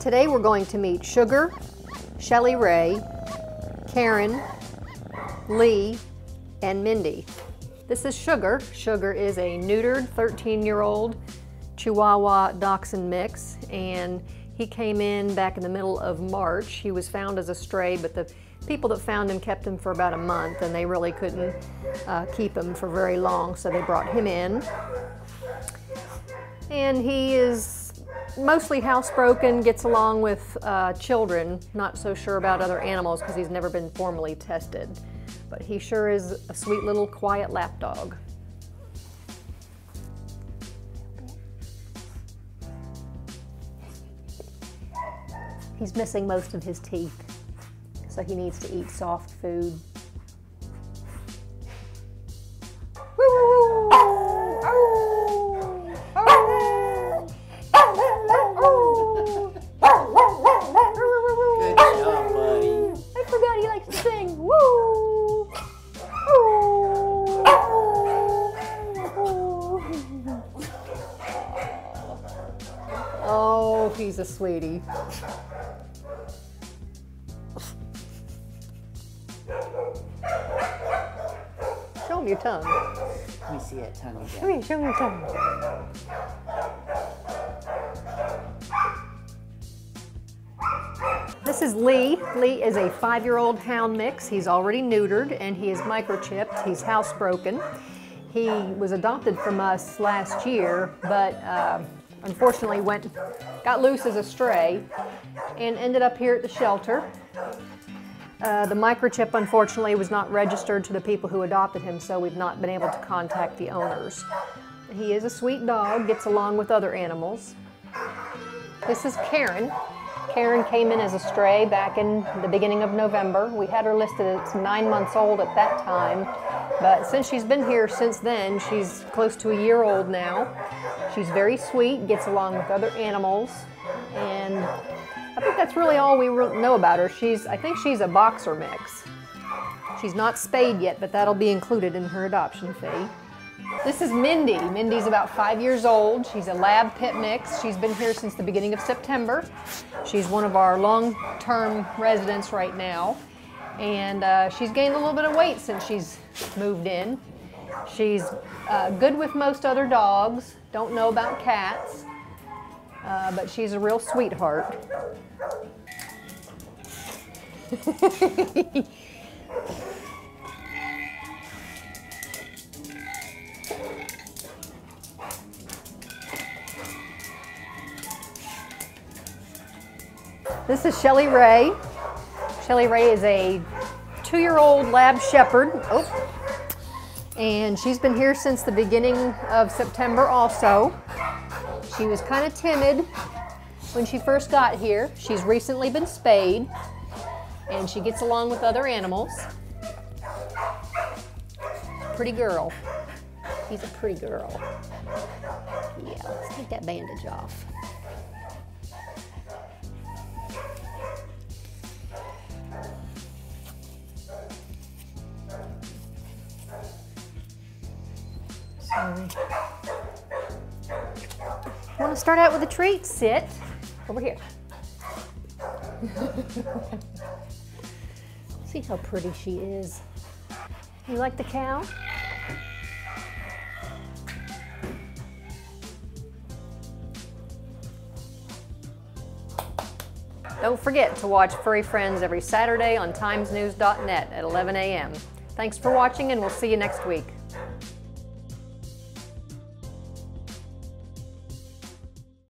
Today we're going to meet Sugar, Shelly Ray, Karen, Lee, and Mindy. This is Sugar. Sugar is a neutered 13-year-old Chihuahua Dachshund mix, and he came in back in the middle of March. He was found as a stray, but the people that found him kept him for about a month, and they really couldn't keep him for very long, so they brought him in. And he is mostly housebroken, gets along with children, not so sure about other animals because he's never been formally tested. But he sure is a sweet little quiet lap dog. He's missing most of his teeth, so he needs to eat soft food. Oh, he's a sweetie. Show him your tongue. Let me see that tongue again. Come here, show him your tongue. This is Lee. Lee is a 5-year-old hound mix. He's already neutered and he is microchipped. He's housebroken. He was adopted from us last year, but unfortunately got loose as a stray and ended up here at the shelter. The microchip, unfortunately, was not registered to the people who adopted him, so we've not been able to contact the owners. He is a sweet dog, gets along with other animals. This is Karen. Karen came in as a stray back in the beginning of November. We had her listed as 9 months old at that time, but since she's been here since then, she's close to a year old now. She's very sweet, gets along with other animals, and I think that's really all we know about her. I think she's a boxer mix. She's not spayed yet, but that'll be included in her adoption fee. This is Mindy. Mindy's about 5 years old. She's a lab pit mix. She's been here since the beginning of September. She's one of our long-term residents right now, and she's gained a little bit of weight since she's moved in. She's good with most other dogs. Don't know about cats, but she's a real sweetheart. This is Shelly Ray. Shelly Ray is a 2-year-old lab shepherd. Oh. And she's been here since the beginning of September also. She was kind of timid when she first got here. She's recently been spayed, and she gets along with other animals. Pretty girl. She's a pretty girl. Yeah, let's take that bandage off. Want to start out with a treat? Sit over here. See how pretty she is. You like the cow? Don't forget to watch Furry Friends every Saturday on timesnews.net at 11 a.m. Thanks for watching, and we'll see you next week.